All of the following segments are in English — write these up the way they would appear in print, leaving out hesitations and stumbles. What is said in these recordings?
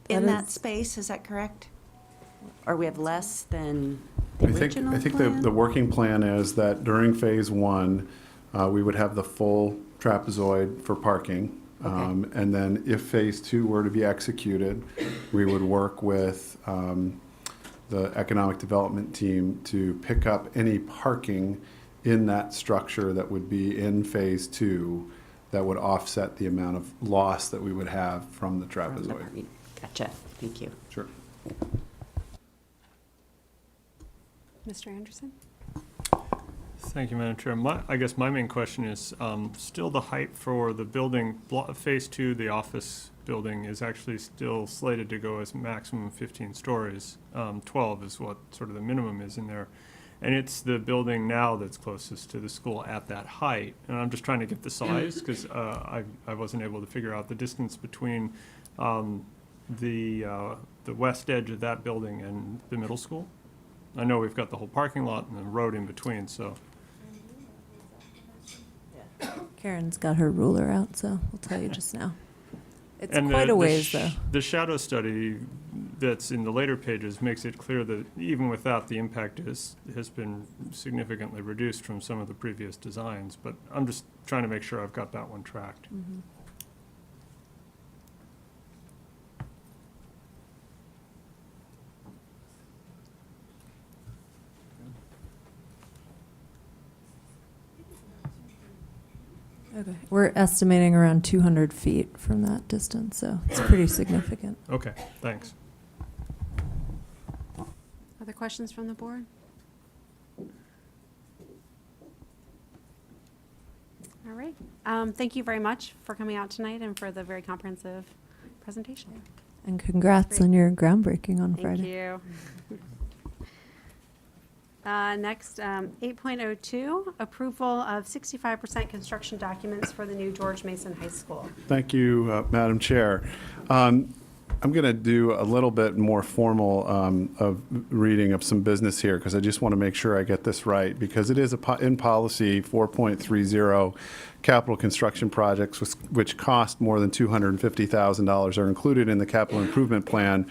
in that is- space, is that correct? Or we have less than the I think, original I think plan? the working plan is that during phase one, we would have the full trapezoid for parking. Okay. And then if phase two were to be executed, we would work with the economic development team to pick up any parking in that structure that would be in phase two that would offset the amount of loss that we would have from the trapezoid. Gotcha, thank you. Sure. Mr. Anderson? Thank you, Madam Chair. I guess my main question is, still the height for the building, phase two, the office building is actually still slated to go as maximum 15 stories. 12 is what sort of the minimum is in there. And it's the building now that's closest to the school at that height. And I'm just trying to get the size, because I wasn't able to figure out the distance between the west edge of that building and the middle school. I know we've got the whole parking lot and the road in between, so. Karen's got her ruler out, so we'll tell you just now. It's And quite a ways, though. The shadow study that's in the later pages makes it clear that even with that, the impact has been significantly reduced from some of the previous designs. But I'm just trying to make sure I've got that one tracked. Mhm. Okay, we're estimating around 200 feet from that distance, so it's pretty significant. Okay, thanks. Other questions from the board? All right. Thank you very much for coming out tonight and for the very comprehensive presentation. And congrats Great. on your groundbreaking on Thank Friday. you. Next, 8.02, approval of 65% construction documents for the new George Mason High School. Thank you, Madam Chair. I'm going to do a little bit more formal of reading of some business here because I just want to make sure I get this right because it is in policy 4.30 capital construction projects which cost more than $250,000 are included in the capital improvement plan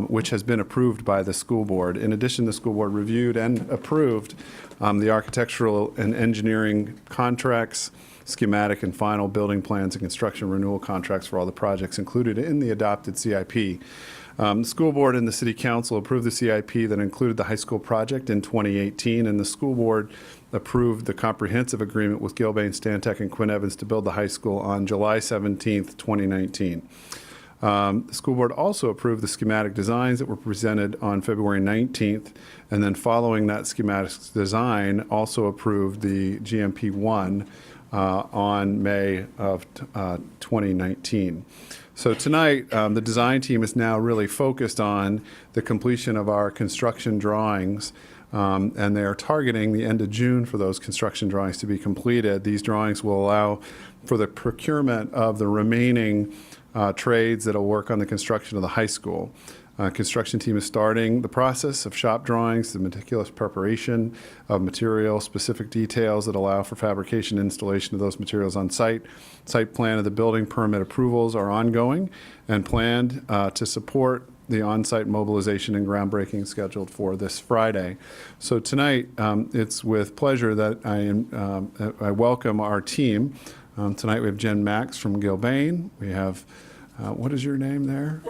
which has been approved by the school board. In addition, the school board reviewed and approved the architectural and engineering contracts, schematic and final building plans and construction renewal contracts for all the projects included in the adopted CIP. The school board and the city council approved the CIP that included the high school project in 2018, and the school board approved the comprehensive agreement with Gilbane, Stantec, and Quinn Evans to build the high school on July 17th, 2019. The school board also approved the schematic designs that were presented on February 19th, and then following that schematic design, also approved the GMP1 on May of 2019. So tonight, the design team is now really focused on the completion of our construction drawings, and they are targeting the end of June for those construction drawings to be completed. These drawings will allow for the procurement of the remaining trades that will work on the construction of the high school. Construction team is starting the process of shop drawings, the meticulous preparation of material, specific details that allow for fabrication and installation of those materials on site. Site plan of the building permit approvals are ongoing and planned to support the on-site mobilization and groundbreaking scheduled for this Friday. So tonight, it's with pleasure that I welcome our team. Tonight we have Jen Max from Gilbane. We have what is your name there?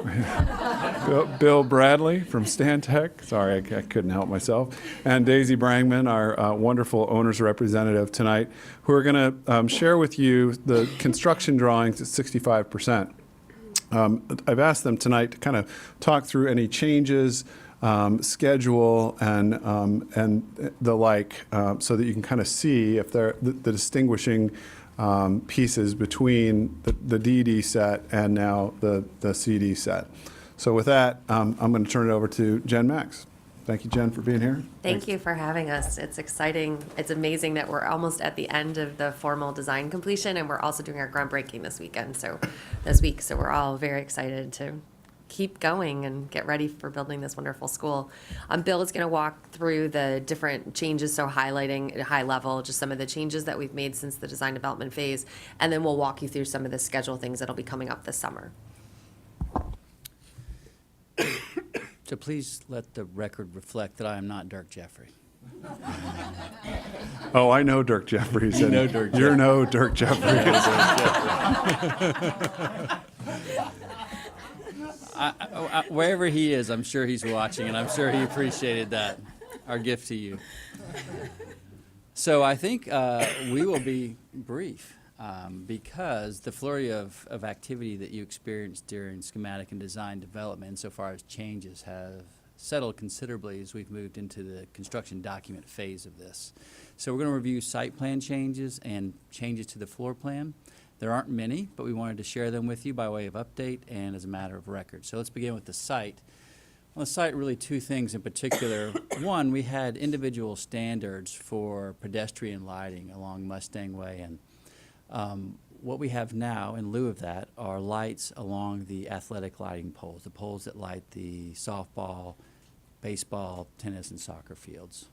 Bill Bradley from Stantec. Sorry, I couldn't help myself. And Daisy Brangman, our wonderful owner's representative tonight, who are going to share with you the construction drawings at 65%. I've asked them tonight to kind of talk through any changes, schedule, and the like, so that you can kind of see if they're the distinguishing pieces between the DD set and now the CD set. So with that, I'm going to turn it over to Jen Max. Thank you, Jen, for being here. Thank you for having us. It's exciting. It's amazing that we're almost at the end of the formal design completion, and we're also doing our groundbreaking this week. So we're all very excited to keep going and get ready for building this wonderful school. Bill is going to walk through the different changes, so highlighting at a high level just some of the changes that we've made since the design development phase, and then we'll walk you through some of the schedule things that'll be coming up this summer. So please let the record reflect that I am not Dirk Jeffrey. Oh, I know Dirk Jeffries. You and know Dirk You're no Dirk Jeffries. Wherever he is, I'm sure he's watching, and I'm sure he appreciated that. Our gift to you. So I think we will be brief because the flurry of activity that you experienced during schematic and design development, insofar as changes, have settled considerably as we've moved into the construction document phase of this. So we're going to review site plan changes and changes to the floor plan. There aren't many, but we wanted to share them with you by way of update and as a matter of record. So let's begin with the site. On the site, really two things in particular. One, we had individual standards for pedestrian lighting along Mustang Way, and what we have now in lieu of that are lights along the athletic lighting poles, the poles that light the softball, baseball, tennis, and soccer fields.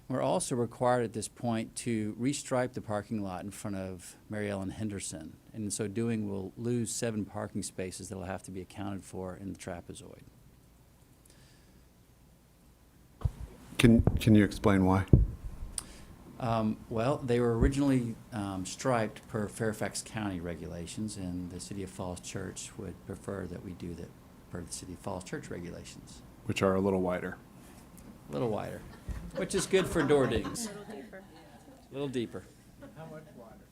We're also required at this point to restripe the parking lot in front of Mary Ellen Henderson, and in so doing, we'll lose 7 parking spaces that will have to be accounted for in the trapezoid. Can you explain why? Well, they were originally striped per Fairfax County regulations, and the City of Falls Church would prefer that we do that per the City of Falls Church regulations. Which are a little wider. A little wider, which is good for door dings. A little deeper. How much wider?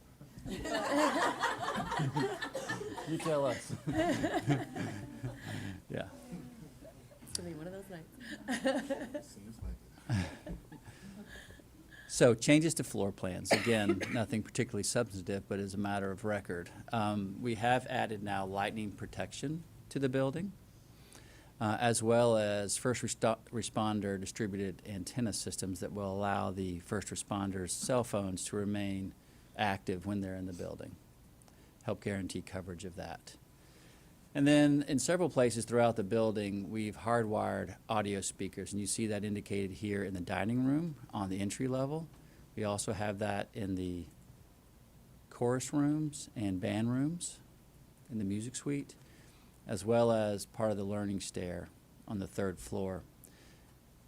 You tell us. Yeah. It's gonna be one of those nights. So changes to floor plans, again, nothing particularly substantive, but as a matter of record. We have added now lightning protection to the building, as well as first responder distributed antenna systems that will allow the first responders' cell phones to remain active when they're in the building, help guarantee coverage of that. And then in several places throughout the building, we've hardwired audio speakers, and you see that indicated here in the dining room on the entry level. We also have that in the chorus rooms and band rooms in the music suite, as well as part of the learning stair on the 3rd floor.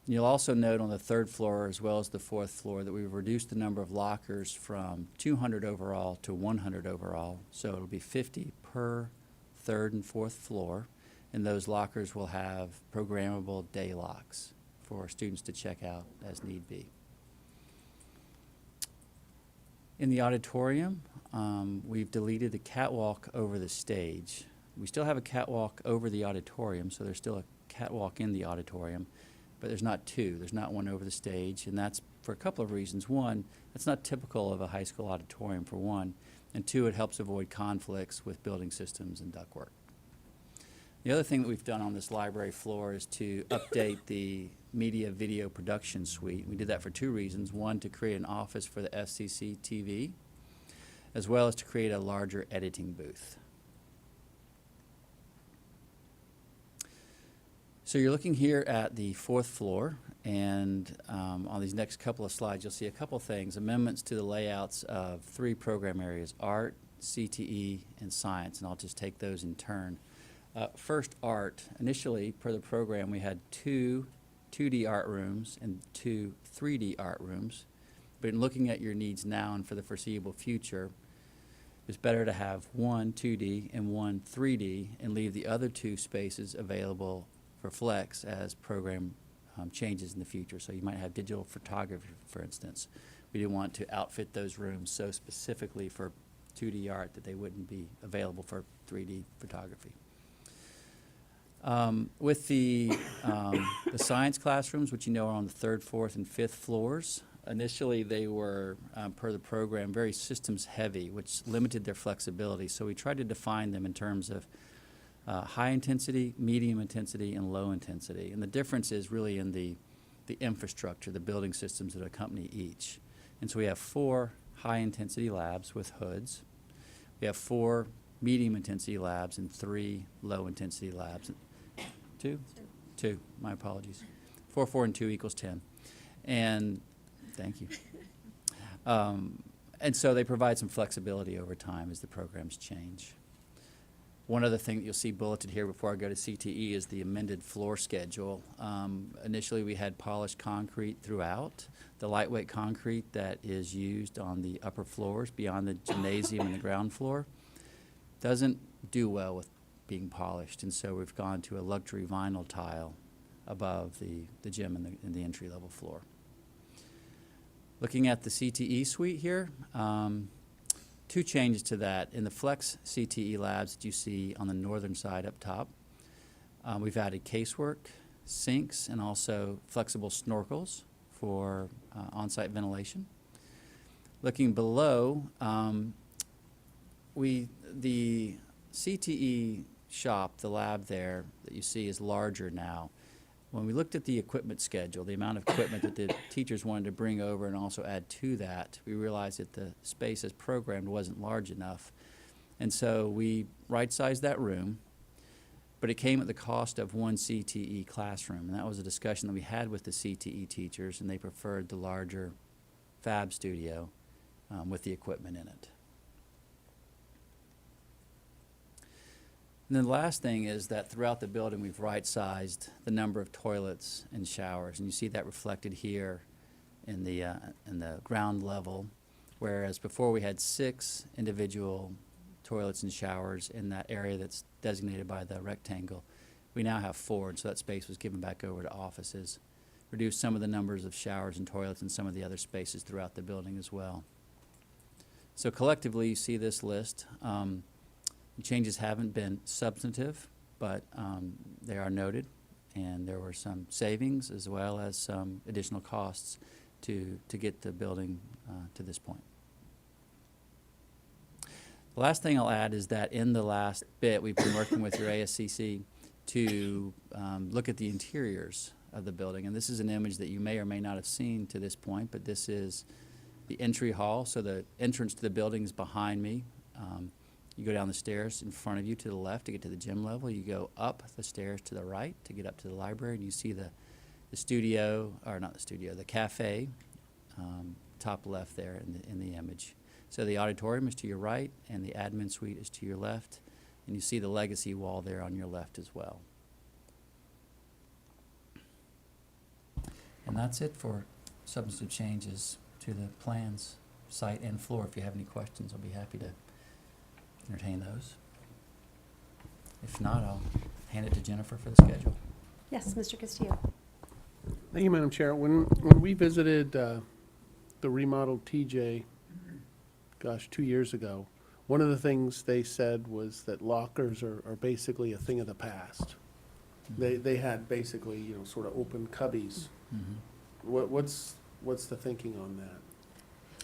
And you'll also note on the 3rd floor as well as the 4th floor that we've reduced the number of lockers from 200 overall to 100 overall, so it'll be 50 per 3rd and 4th floor, and those lockers will have programmable day locks for students to check out as need be. In the auditorium, we've deleted the catwalk over the stage. We still have a catwalk over the auditorium, so there's still a catwalk in the auditorium, but there's not 2. There's not one over the stage, and that's for a couple of reasons. One, that's not typical of a high school auditorium, for one. And 2, it helps avoid conflicts with building systems and ductwork. The other thing that we've done on this library floor is to update the media video production suite. We did that for 2 reasons. One, to create an office for the FCC TV, as well as to create a larger editing booth. So you're looking here at the 4th floor, and on these next couple of slides, you'll see a couple things. Amendments to the layouts of 3 program areas, art, CTE, and science, and I'll just take those in turn. First, art. Initially, per the program, we had 2 2D art rooms and 2 3D art rooms. But in looking at your needs now and for the foreseeable future, it's better to have 1 2D and 1 3D and leave the other 2 spaces available for flex as program changes in the future. So you might have digital photography, for instance. We didn't want to outfit those rooms so specifically for 2D art that they wouldn't be available for 3D photography. With the science classrooms, which you know are on the 3rd, 4th, and 5th floors, initially they were, per the program, very systems heavy, which limited their flexibility. So we tried to define them in terms of high intensity, medium intensity, and low intensity. And the difference is really in the infrastructure, the building systems that accompany each. And so we have 4 high intensity labs with hoods. We have 4 medium intensity labs and 3 low intensity labs. 2? 2, my apologies. 4, 4, and 2 equals 10. And thank you. And so they provide some flexibility over time as the programs change. One other thing that you'll see bulleted here before I go to CTE is the amended floor schedule. Initially, we had polished concrete throughout. The lightweight concrete that is used on the upper floors beyond the gymnasium and the ground floor doesn't do well with being polished, and so we've gone to a luxury vinyl tile above the gym and the entry-level floor. Looking at the CTE suite here, two changes to that. In the Flex CTE labs that you see on the northern side up top, we've added casework, sinks, and also flexible snorkels for on-site ventilation. Looking below, the CTE shop, the lab there that you see is larger now. When we looked at the equipment schedule, the amount of equipment that the teachers wanted to bring over and also add to that, we realized that the space as programmed wasn't large enough. And so we right-sized that room, but it came at the cost of one CTE classroom. And that was a discussion that we had with the CTE teachers, and they preferred the larger fab studio with the equipment in it. And then the last thing is that throughout the building, we've right-sized the number of toilets and showers. And you see that reflected here in the ground level, whereas before we had 6 individual toilets and showers in that area that's designated by the rectangle. We now have 4, and so that space was given back over to offices. Reduced some of the numbers of showers and toilets in some of the other spaces throughout the building as well. So collectively, you see this list. Changes haven't been substantive, but they are noted, and there were some savings as well as some additional costs to get the building to this point. The last thing I'll add is that in the last bit, we've been working with your ASCC to look at the interiors of the building, and this is an image that you may or may not have seen to this point, but this is the entry hall. So the entrance to the building is behind me. You go down the stairs in front of you to the left to get to the gym level. You go up the stairs to the right to get up to the library, and you see the studio, or not the studio, the cafe, top left there in the image. So the auditorium is to your right, and the admin suite is to your left, and you see the legacy wall there on your left as well. And that's it for substantive changes to the plans, site, and floor. If you have any questions, I'll be happy to entertain those. If not, I'll hand it to Jennifer for the schedule. Yes, Mr. Castillo. Thank you, Madam Chair. When we visited the remodeled TJ, 2 years ago, one of the things they said was that lockers are basically a thing of the past. They had basically, sort of open cubbies. What's the thinking on that?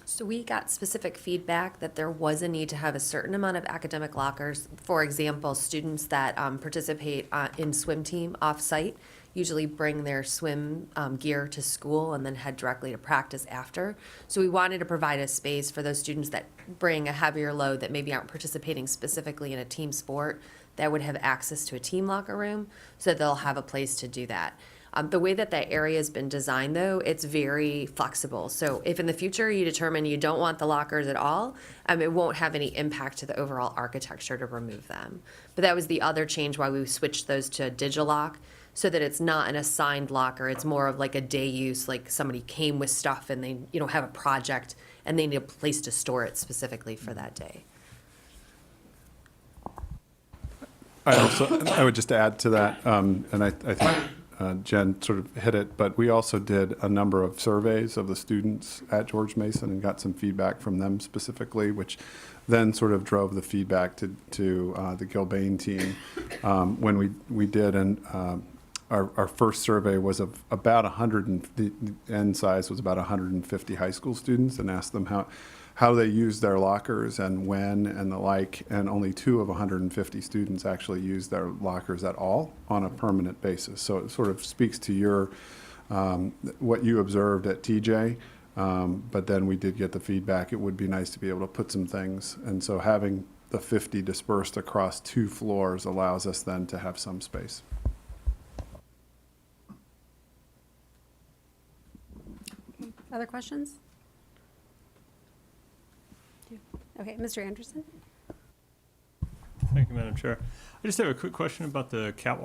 So we got specific feedback that there was a need to have a certain amount of academic lockers. For example, students that participate in swim team off-site usually bring their swim gear to school and then head directly to practice after. So we wanted to provide a space for those students that bring a heavier load that maybe aren't participating specifically in a team sport that would have access to a team locker room, so that they'll have a place to do that. The way that area has been designed, though, it's very flexible. So if in the future you determine you don't want the lockers at all, it won't have any impact to the overall architecture to remove them. But that was the other change why we switched those to Digilock, so that it's not an assigned locker. It's more of like a day use, like somebody came with stuff and they have a project and they need a place to store it specifically for that day. I would just add to that, and I think Jen sort of hit it, but we also did a number of surveys of the students at George Mason and got some feedback from them specifically, which then sort of drove the feedback to the Gilbane team. When we did, and our first survey was of about 100, and the end size was about 150 high school students, and asked them how they used their lockers and when and the like, and only 2 of 150 students actually used their lockers at all on a permanent basis. So it sort of speaks to your what you observed at TJ, but then we did get the feedback it would be nice to be able to put some things, and so having the 50 dispersed across 2 floors allows us then to have some space. Other questions? Okay, Mr. Anderson? Thank you, Madam Chair. I just have a quick question about the catwalk.